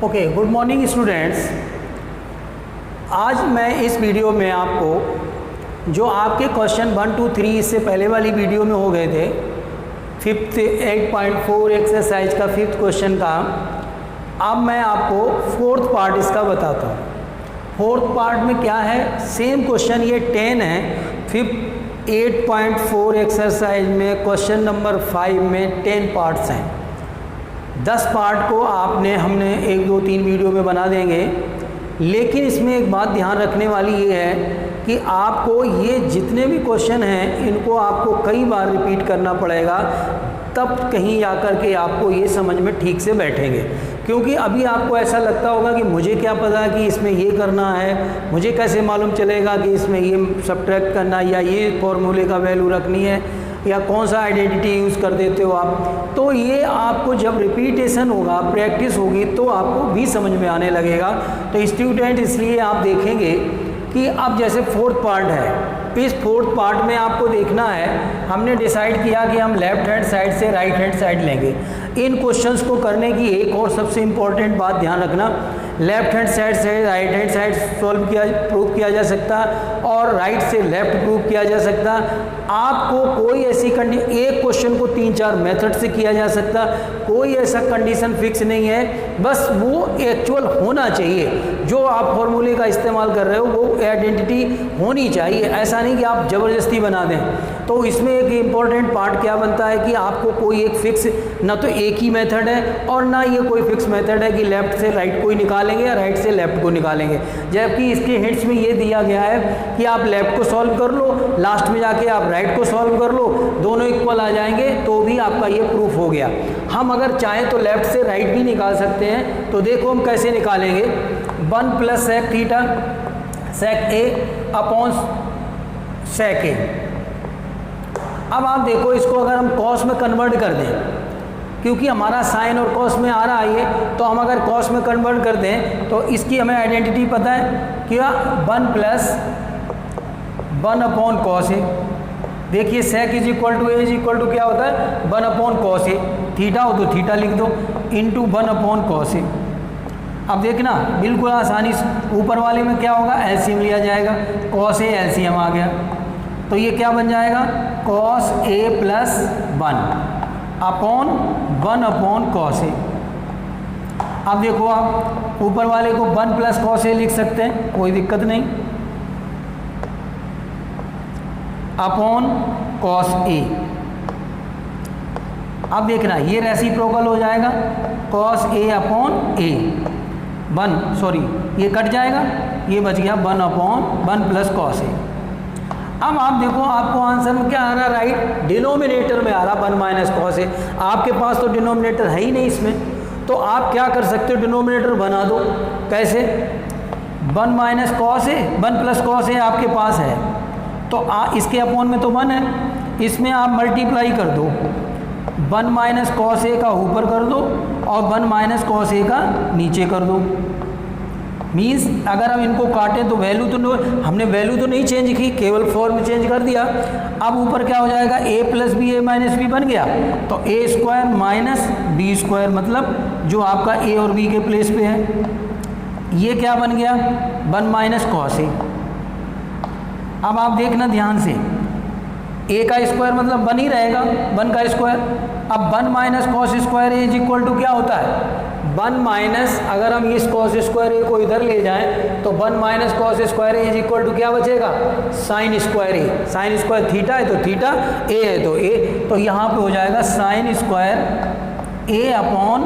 Okay, good morning students. आज मैं इस वीडियो में आपको जो आपके क्वेश्चन 1, 2, 3 इससे पहले वाली वीडियो में हो गए थे, 8.4 एक्सरसाइज का 5th क्वेश्चन का, अब मैं आपको 4th पार्ट इसका बताता हूँ। 4th पार्ट में क्या है, सेम क्वेश्चन ये 10 है। 8.4 एक्सरसाइज में क्वेश्चन नंबर 5 में 10 पार्ट्स हैं। 10 पार्ट को हमने 1, 2, 3 वीडियो में बना देंगे, लेकिन इसमें एक बात ध्यान रखने वाली ये है कि आपको ये जितने भी क्वेश्चन हैं इनको आपको कई बार रिपीट करना पड़ेगा, तब कहीं आकर के आपको ये समझ में ठीक से बैठेंगे। क्योंकि अभी आपको ऐसा लगता होगा कि मुझे क्या पता कि इसमें ये करना है, मुझे कैसे मालूम चलेगा कि इसमें ये सब्ट्रैक्ट करना या ये फॉर्मूले का वैल्यू रखनी है या कौन सा आइडेंटिटी यूज़ कर देते हो आप। तो ये आपको जब रिपीटेशन होगा, प्रैक्टिस होगी, तो आपको भी समझ में आने लगेगा। तो स्टूडेंट इसलिए आप देखेंगे कि अब जैसे 4th पार्ट है, इस 4th पार्ट में आपको देखना है, हमने डिसाइड किया कि हम लेफ्ट हैंड साइड से राइट हैंड साइड लेंगे। इन क्वेश्चंस को करने की एक और सबसे इम्पॉर्टेंट बात ध्यान रखना, लेफ्ट हैंड साइड से राइट हैंड साइड प्रूव किया जा सकता और राइट से लेफ्ट प्रूव किया जा सकता। आपको कोई ऐसी एक क्वेश्चन को 3-4 मेथड से किया जा सकता, कोई ऐसा कंडीशन फिक्स नहीं है, बस वो एक्चुअल होना चाहिए। जो आप फॉर्मूले का इस्तेमाल कर रहे हो वो आइडेंटिटी होनी चाहिए, ऐसा नहीं कि आप ज़बरदस्ती बना दें। तो इसमें एक इम्पॉर्टेंट पार्ट क्या बनता है कि आपको कोई एक फिक्स, ना तो एक ही मेथड है और ना ये कोई फिक्स मेथड है कि लेफ़्ट से राइट को ही निकालेंगे या राइट से लेफ़्ट को निकालेंगे। जबकि इसके हिंट्स में ये दिया गया है कि आप लेफ़्ट को सॉल्व कर लो, लास्ट में जाके आप राइट को सॉल्व कर लो, दोनों इक्वल आ जाएंगे तो भी आपका ये प्रूफ हो गया। हम अगर चाहें तो लेफ़्ट से राइट भी निकाल सकते हैं। तो देखो हम कैसे निकालेंगे, 1 + sec theta sec a upon sec a। अब आप देखो इसको अगर हम कॉस में कन्वर्ट कर दें, क्योंकि हमारा साइन और कॉस में आ रहा है ये, तो हम अगर कॉस में कन्वर्ट कर दें तो इसकी हमें आइडेंटिटी पता है क्या, 1 + 1 अपॉन कॉस ए। देखिए sec = a क्या होता है, 1 अपॉन कॉस ए। थीटा हो तो थीटा लिख दो, इंटू 1 अपॉन कॉस ए। अब देखना बिल्कुल आसानी से ऊपर वाले में क्या होगा, एलसीएम लिया जाएगा, कॉस ए एलसीएम आ गया, तो ये क्या बन जाएगा, cos a + 1 upon 1 upon cos A. अब देखो आप ऊपर वाले को 1 + cos a लिख सकते हैं, कोई दिक्कत नहीं, अपॉन cos a। अब देखना ये रेसिप्रोकल हो जाएगा, cos a अपॉन a, ये कट जाएगा, ये बच गया 1 अपॉन 1 + cos a। अब आप देखो आपको आंसर में क्या आ रहा है, राइट डिनोमिनेटर में आ रहा 1 - cos a। आपके पास तो डिनोमिनेटर है ही नहीं इसमें, तो आप क्या कर सकते हो, डिनोमिनेटर बना दो। कैसे, 1 - cos a, 1 + cos a आपके पास है, तो इसके अपॉन में तो 1 है, इसमें आप मल्टीप्लाई कर दो, 1 - cos a का ऊपर कर दो और 1 - cos a का नीचे कर दो। मीन्स अगर हम इनको काटें तो वैल्यू तो हमने वैल्यू तो नहीं चेंज की, केवल फॉर्म चेंज कर दिया। अब ऊपर क्या हो जाएगा, a + b a - b बन गया, तो a² - b², मतलब जो आपका a और b के प्लेस पे है, ये क्या बन गया, 1 - cos a। अब आप देखना ध्यान से, a का स्क्वायर मतलब 1 ही रहेगा, 1 का स्क्वायर। अब 1 - cos² a = क्या होता है, 1 - अगर हम इस cos² a को इधर ले जाएं तो 1 - cos² a = क्या बचेगा, sin² a। sin square theta है तो थीटा, a है तो a, तो यहाँ पे हो जाएगा sin² a upon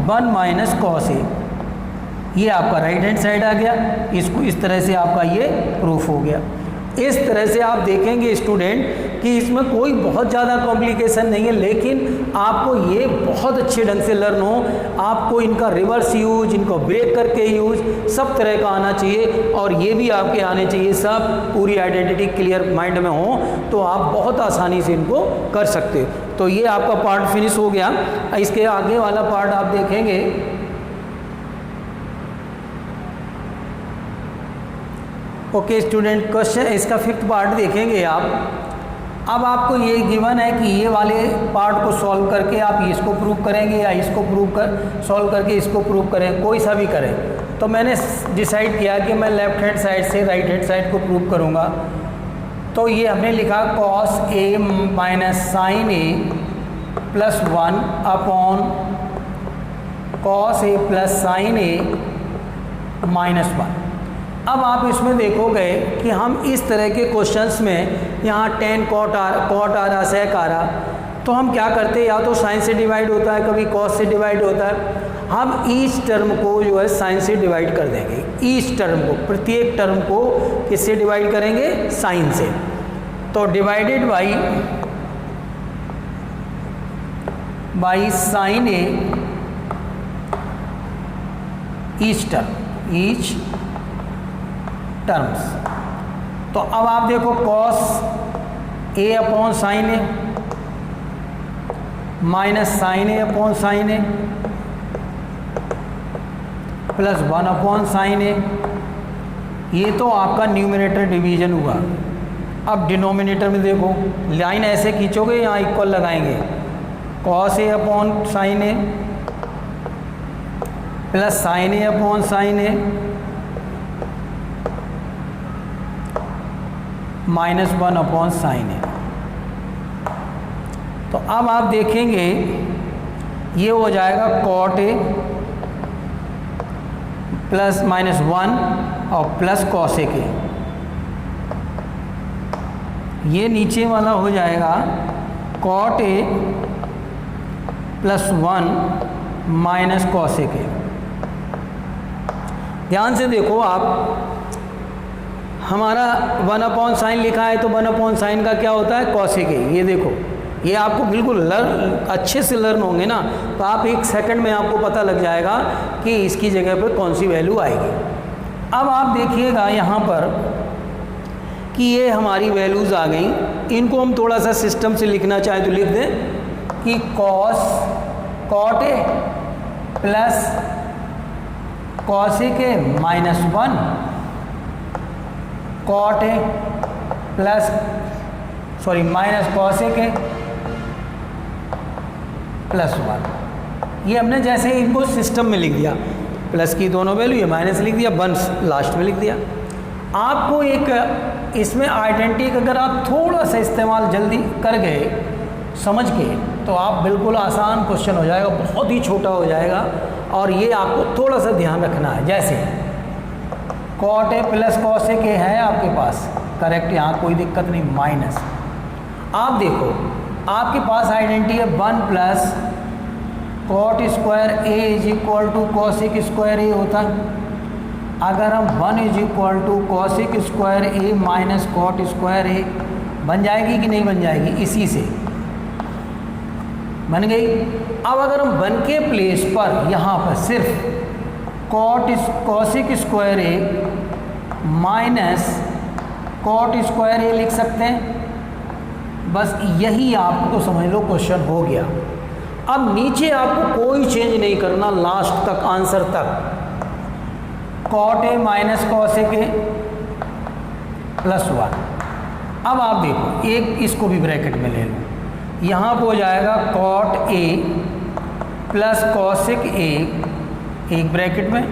1 - cos a। ये आपका राइट हैंड साइड आ गया, इसको इस तरह से आपका ये प्रूफ हो गया। इस तरह से आप देखेंगे स्टूडेंट कि इसमें कोई बहुत ज़्यादा कॉम्प्लिकेशन नहीं है, लेकिन आपको ये बहुत अच्छे ढंग से लर्न हो, आपको इनका रिवर्स यूज, इनको ब्रेक करके यूज, सब तरह का आना चाहिए और ये भी आपके आने चाहिए, सब पूरी आइडेंटिटी क्लियर माइंड में हो तो आप बहुत आसानी से इनको कर सकते हो। तो ये आपका पार्ट फिनिश हो गया। इसके आगे वाला पार्ट आप देखेंगे, ओके स्टूडेंट, क्वेश्चन इसका 5th पार्ट देखेंगे आप। अब आपको ये गिवन है कि ये वाले पार्ट को सॉल्व करके आप इसको प्रूव करेंगे या इसको सॉल्व करके इसको प्रूव करें, कोई सा भी करें। तो मैंने डिसाइड किया कि मैं लेफ्ट हैंड साइड से राइट हैंड साइड को प्रूव करूँगा। तो ये हमने लिखा cos a minus sine a plus 1 upon cos a plus sine a minus 1। अब आप इसमें देखोगे कि हम इस तरह के क्वेश्चंस में यहाँ tan cot आ रहा sec आ रहा, तो हम क्या करते हैं, या तो साइन से डिवाइड होता है, कभी cos से डिवाइड होता है। हम ईच टर्म को जो है साइन से डिवाइड कर देंगे। ईच टर्म को, प्रत्येक टर्म को किससे डिवाइड करेंगे, साइन से। तो divided by sine A each terms. तो अब आप देखो cos a upon sine A minus sine A upon sine A plus 1 upon sine A, ये तो आपका न्यूमरेटर डिवीजन हुआ। अब डिनोमिनेटर में देखो, लाइन ऐसे खींचोगे, यहाँ इक्वल लगाएंगे, cos a upon sine A plus sine A upon sine A minus 1 upon sine A. तो अब आप देखेंगे ये हो जाएगा cot a प्लस माइनस 1 और प्लस cos a के, ये नीचे वाला हो जाएगा cot a plus 1 minus cos a के। ध्यान से देखो आप, हमारा 1 अपॉन साइन लिखा है, तो 1 अपॉन साइन का क्या होता है, cos a के। ये देखो, ये आपको बिल्कुल अच्छे से लर्न होंगे ना, तो आप 1 सेकंड में आपको पता लग जाएगा कि इसकी जगह पर कौन सी वैल्यू आएगी। अब आप देखिएगा यहाँ पर कि ये हमारी वैल्यूज़ आ गई। इनको हम थोड़ा सा सिस्टम से लिखना चाहें तो लिख दें कि cot a plus cos a के minus 1, cot a plus minus cos a के प्लस 1। ये हमने जैसे इनको सिस्टम में लिख दिया, प्लस की दोनों वैल्यू, ये माइनस लिख दिया, 1 लास्ट में लिख दिया। आपको एक इसमें आइडेंटिटी अगर आप थोड़ा सा इस्तेमाल जल्दी कर गए समझ के, तो आप बिल्कुल आसान क्वेश्चन हो जाएगा, बहुत ही छोटा हो जाएगा। और ये आपको थोड़ा सा ध्यान रखना है। जैसे cot a plus cos a के है आपके पास, करेक्ट, यहाँ कोई दिक्कत नहीं, माइनस। आप देखो आपके पास आइडेंटिटी है 1 plus cot square a is equal to cosec square a होता है। अगर हम 1 is equal to cosec square a minus cot square a, बन जाएगी कि नहीं बन जाएगी, इसी से बन गई। अब अगर हम 1 के प्लेस पर यहाँ पर सिर्फ cosec square a minus cot square a लिख सकते हैं। बस यही आपको समझ लो क्वेश्चन हो गया। अब नीचे आपको कोई चेंज नहीं करना, लास्ट तक आंसर तक cot a minus cos a के प्लस 1। अब आप देखो, एक इसको भी ब्रैकेट में ले लो, यहाँ पर हो जाएगा cot a plus cosec a, एक ब्रैकेट में,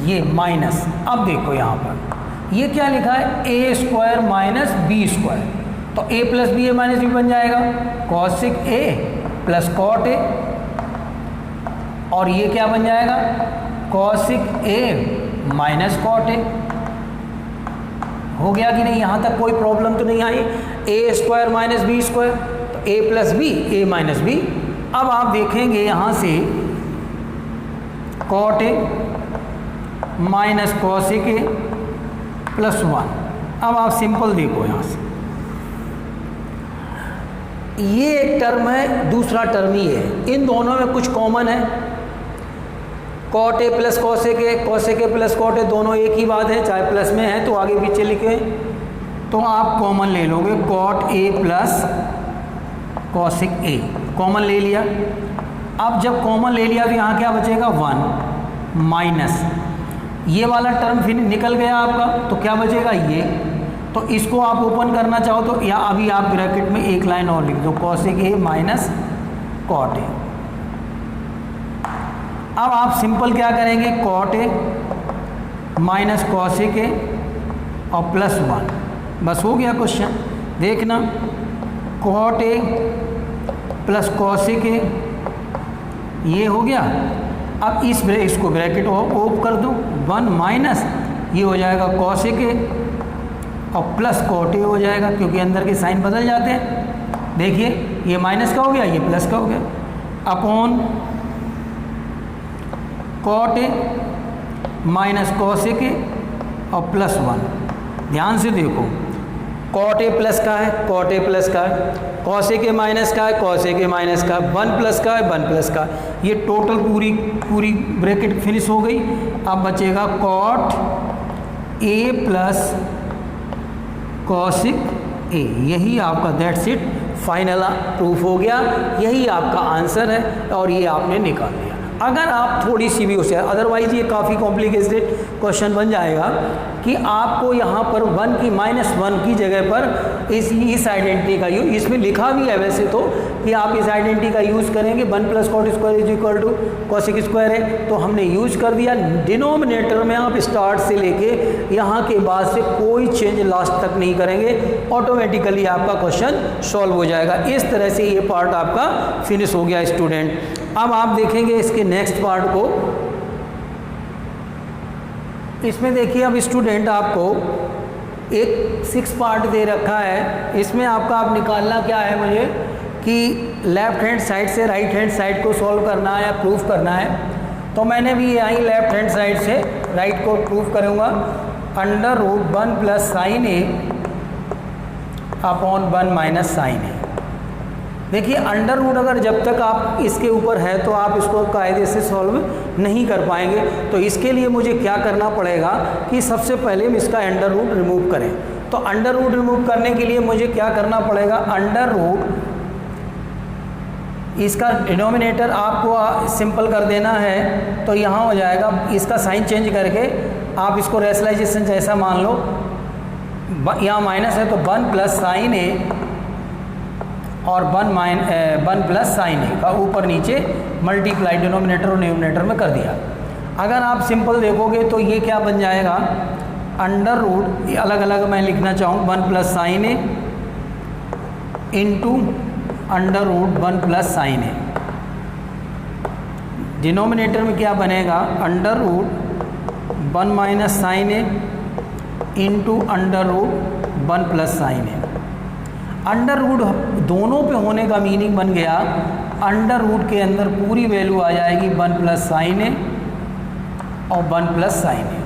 ये माइनस। अब देखो यहाँ पर ये क्या लिखा है, a square minus b square, तो a plus b a minus b बन जाएगा cosec a plus cot a, और ये क्या बन जाएगा cosec a minus cot a। हो गया कि नहीं, यहाँ तक कोई प्रॉब्लम तो नहीं आई। a square minus b square, तो a plus b, a minus b. अब आप देखेंगे यहाँ से cot a minus cosec a plus 1। अब आप सिंपल देखो यहाँ से, ये एक टर्म है, दूसरा टर्म ही है, इन दोनों में कुछ कॉमन है। cot a plus cosec a plus cot a, दोनों एक ही बात है, चाहे प्लस में है तो आगे पीछे लिखे, तो आप कॉमन ले लोगे cot a plus cosec a, common ले लिया। अब जब कॉमन ले लिया तो यहाँ क्या बचेगा 1 माइनस ये वाला टर्म फिर निकल गया आपका, तो क्या बचेगा ये तो इसको आप ओपन करना चाहो तो या अभी आप ब्रैकेट में एक लाइन और लिख दो, cosec a minus cot a. अब आप सिंपल क्या करेंगे, cot a minus cosec a और प्लस 1, बस हो गया क्वेश्चन। देखना, cot a plus cosec a, ये हो गया। अब इसको ब्रैकेट ओप कर दो, 1 माइनस ये हो जाएगा कॉसेक ए और प्लस कॉट ए हो जाएगा, क्योंकि अंदर के साइन बदल जाते हैं। देखिए ये माइनस का हो गया, ये प्लस का हो गया, upon cot a minus cosec a और प्लस 1। ध्यान से देखो, कॉट ए प्लस का है, कॉट ए प्लस का है, कॉसेक ए माइनस का है, कॉसेक ए माइनस का, 1 प्लस का है, 1 प्लस का। ये टोटल पूरी ब्रैकेट फिनिश हो गई। अब बचेगा cot a plus cosec a, यही आपका दैट्स इट, फाइनल प्रूफ हो गया, यही आपका आंसर है और ये आपने निकाल लिया। अगर आप थोड़ी सी भी होशियार, अदरवाइज ये काफ़ी कॉम्प्लिकेटेड क्वेश्चन बन जाएगा कि आपको यहाँ पर 1 की -1 की जगह पर इस आइडेंटिटी का यूज, इसमें लिखा भी है वैसे तो कि आप इस आइडेंटिटी का यूज़ करेंगे, 1 plus cot square is equal to cosec square है, तो हमने यूज कर दिया। डिनोमिनेटर में आप स्टार्ट से लेके यहाँ के बाद से कोई चेंज लास्ट तक नहीं करेंगे, ऑटोमेटिकली आपका क्वेश्चन सॉल्व हो जाएगा। इस तरह से ये पार्ट आपका फिनिश हो गया स्टूडेंट। अब आप देखेंगे इसके नेक्स्ट पार्ट को। इसमें देखिए अब स्टूडेंट आपको एक 6 पार्ट दे रखा है। इसमें आपका आप निकालना क्या है मुझे कि लेफ्ट हैंड साइड से राइट हैंड साइड को सॉल्व करना है या प्रूफ करना है। तो मैंने भी यहीं लेफ्ट हैंड साइड से राइट को प्रूफ करूँगा। √1 plus sine A upon 1 minus sine ए। देखिए अंडर रूट अगर जब तक आप इसके ऊपर है तो आप इसको कायदे से सॉल्व नहीं कर पाएंगे। तो इसके लिए मुझे क्या करना पड़ेगा कि सबसे पहले हम इसका अंडर रूट रिमूव करें। तो अंडर रूट रिमूव करने के लिए मुझे क्या करना पड़ेगा, अंडर रूट इसका डिनोमिनेटर आपको सिंपल कर देना है। तो यहाँ हो जाएगा, इसका साइन चेंज करके आप इसको रेशनलाइजेशन जैसा मान लो, यहाँ माइनस है तो 1 प्लस साइन ए और 1 प्लस साइन ए का ऊपर नीचे मल्टीप्लाई डिनोमिनेटर और न्यूमिनेटर में कर दिया। अगर आप सिंपल देखोगे तो ये क्या बन जाएगा, अंडर रूट अलग अलग मैं लिखना चाहूँ 1 plus sine A into under root 1 plus sine A. Denominator में क्या बनेगा, under root 1 minus sine A into under root 1 plus sine A. Under root दोनों पे होने का मीनिंग बन गया, अंडर रूट के अंदर पूरी वैल्यू आ जाएगी 1 प्लस साइन ए और 1 प्लस साइन ए,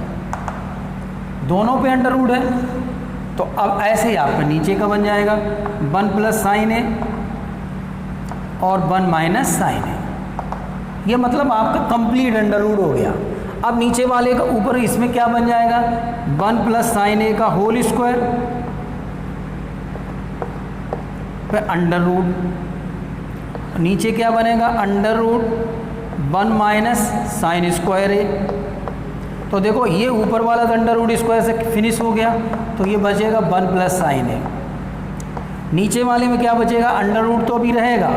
दोनों पे अंडर रूट है। तो अब ऐसे ही आपका नीचे का बन जाएगा 1 प्लस साइन ए और 1 माइनस साइन ए। ये मतलब आपका कंप्लीट अंडर रूट हो गया। अब नीचे वाले का ऊपर इसमें क्या बन जाएगा, 1 प्लस साइन ए का होल स्क्वायर पे अंडर रूट, नीचे क्या बनेगा, under root 1 minus sine square A. तो देखो ये ऊपर वाला तो अंडर रूट स्क्वायर से फिनिश हो गया, तो ये बचेगा 1 प्लस साइन ए। नीचे वाले में क्या बचेगा, अंडर रूट तो अभी रहेगा,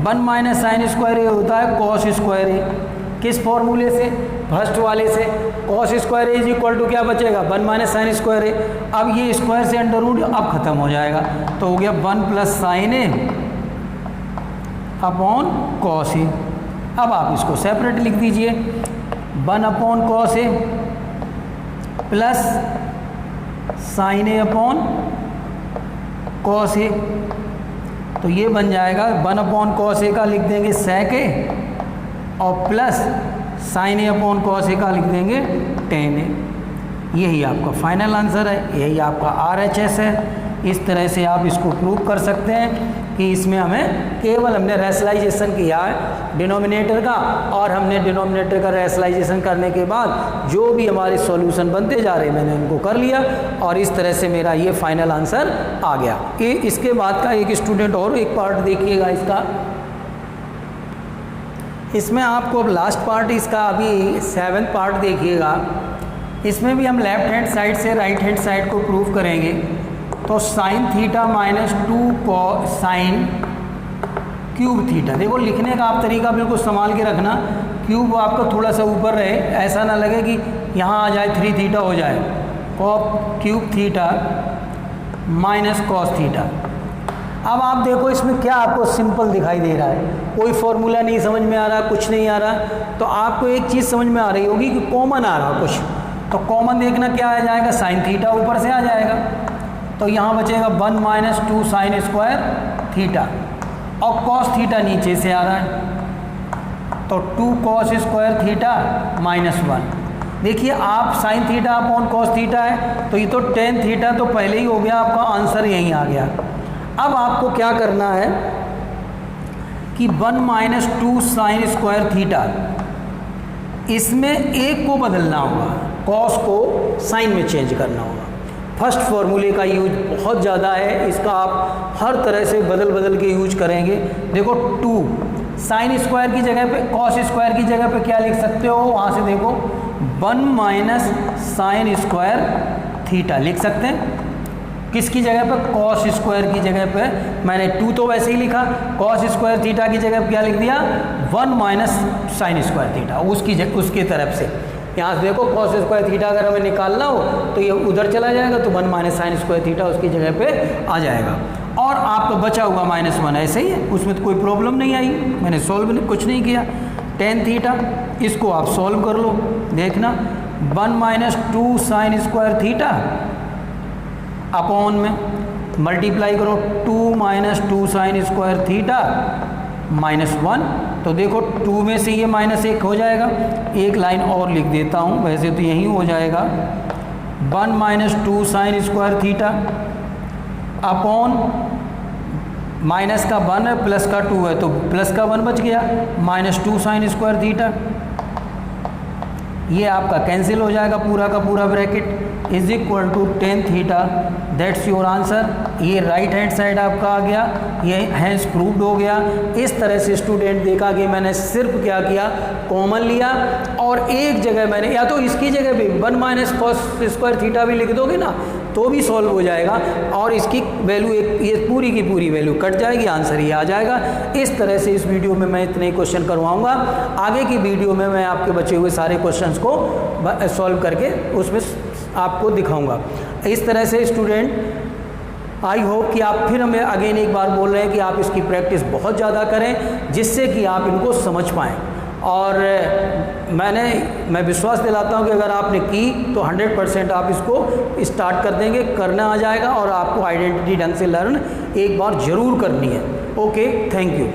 1 माइनस साइन स्क्वायर ए होता है कॉस स्क्वायर ए। किस फॉर्मूले से, फर्स्ट वाले से, cos square a is equal to क्या बचेगा, 1 माइनस साइन स्क्वायर ए। अब ये स्क्वायर से अंडर रूट अब खत्म हो जाएगा, तो हो गया 1 plus sine A upon cos A. अब आप इसको सेपरेट लिख दीजिए, 1 upon cos A plus sine A upon cos ए। तो ये बन जाएगा 1 अपॉन कॉस ए का लिख देंगे सेक ए और plus sine A upon cos ए का लिख देंगे टेन ए। यही आपका फाइनल आंसर है, यही आपका RHS है। इस तरह से आप इसको प्रूव कर सकते हैं कि इसमें हमने रेशनलाइजेशन किया है डिनोमिनेटर का, और हमने डिनोमिनेटर का रेशनलाइजेशन करने के बाद जो भी हमारे सॉल्यूशन बनते जा रहे हैं मैंने उनको कर लिया, और इस तरह से मेरा ये फाइनल आंसर आ गया। ये इसके बाद का एक स्टूडेंट और एक पार्ट देखिएगा इसका। इसमें आपको अब लास्ट पार्ट इसका अभी 7th पार्ट देखिएगा। इसमें भी हम लेफ्ट हैंड साइड से राइट हैंड साइड को प्रूव करेंगे। तो sine theta minus 2 sine cube theta. देखो लिखने का आप तरीका बिल्कुल संभाल के रखना, क्यूब आपका थोड़ा सा ऊपर रहे, ऐसा ना लगे कि यहाँ आ जाए 3 थीटा हो जाए। Cube theta minus cos theta. अब आप देखो इसमें क्या आपको सिंपल दिखाई दे रहा है, कोई फॉर्मूला नहीं समझ में आ रहा, कुछ नहीं आ रहा, तो आपको एक चीज़ समझ में आ रही होगी कि कॉमन आ रहा कुछ, तो कॉमन देखना क्या आ जाएगा, साइन थीटा ऊपर से आ जाएगा, तो यहाँ बचेगा 1 माइनस 2 साइन स्क्वायर थीटा, और कॉस थीटा नीचे से आ रहा है, तो 2 कॉस स्क्वायर थीटा माइनस 1। देखिए आप sine theta upon cos theta है, तो ये तो टेन थीटा तो पहले ही हो गया, आपका आंसर यहीं आ गया। अब आपको क्या करना है कि 1 माइनस 2 साइन स्क्वायर थीटा, इसमें एक को बदलना होगा, कॉस को साइन में चेंज करना होगा। फर्स्ट फॉर्मूले का यूज बहुत ज़्यादा है, इसका आप हर तरह से बदल बदल के यूज करेंगे। देखो 2 साइन स्क्वायर की जगह पे कॉस स्क्वायर की जगह पे क्या लिख सकते हो, वहाँ से देखो 1 माइनस साइन स्क्वायर थीटा लिख सकते हैं। किसकी जगह पे, कॉस स्क्वायर की जगह पे मैंने 2 तो वैसे ही लिखा, कॉस स्क्वायर थीटा की जगह पे क्या लिख दिया, 1 माइनस साइन स्क्वायर थीटा, उसकी तरफ से। यहाँ से देखो कॉस स्क्वायर थीटा अगर हमें निकालना हो तो ये उधर चला जाएगा, तो 1 माइनस साइन स्क्वायर थीटा उसकी जगह पे आ जाएगा। और आपको बचा हुआ -1 ऐसे ही है, उसमें तो कोई प्रॉब्लम नहीं आई, मैंने सॉल्व कुछ नहीं किया। टेन थीटा, इसको आप सॉल्व कर लो, देखना 1 minus 2 sine square theta upon में मल्टीप्लाई करो 2 माइनस 2 साइन स्क्वायर थीटा -1, तो देखो 2 में से ये -1 हो जाएगा, एक लाइन और लिख देता हूँ, वैसे तो यही हो जाएगा 1 minus 2 sine square theta upon minus का 1 है प्लस का 2 है, तो प्लस का 1 बच गया, -2 साइन स्क्वायर थीटा, ये आपका कैंसिल हो जाएगा पूरा का पूरा bracket, is equal to tan theta, that's your answer. ये राइट हैंड साइड आपका आ गया, ये हैंस प्रूव्ड हो गया। इस तरह से स्टूडेंट देखा कि मैंने सिर्फ क्या किया, कॉमन लिया और एक जगह मैंने, या तो इसकी जगह भी 1 माइनस कॉस स्क्वायर थीटा भी लिख दोगे ना तो भी सॉल्व हो जाएगा, और इसकी वैल्यू ये पूरी की पूरी वैल्यू कट जाएगी, आंसर ये आ जाएगा। इस तरह से इस वीडियो में मैं इतने क्वेश्चन करवाऊंगा, आगे की वीडियो में मैं आपके बचे हुए सारे क्वेश्चंस को सॉल्व करके उसमें आपको दिखाऊंगा। इस तरह से स्टूडेंट आई होप कि आप फिर हमें अगेन एक बार बोल रहे हैं कि आप इसकी प्रैक्टिस बहुत ज़्यादा करें, जिससे कि आप इनको समझ पाएँ। और मैं विश्वास दिलाता हूं कि अगर आपने की तो 100% आप इसको स्टार्ट कर देंगे, करना आ जाएगा, और आपको आइडेंटिटी ढंग से लर्न एक बार ज़रूर करनी है। Okay, thank you.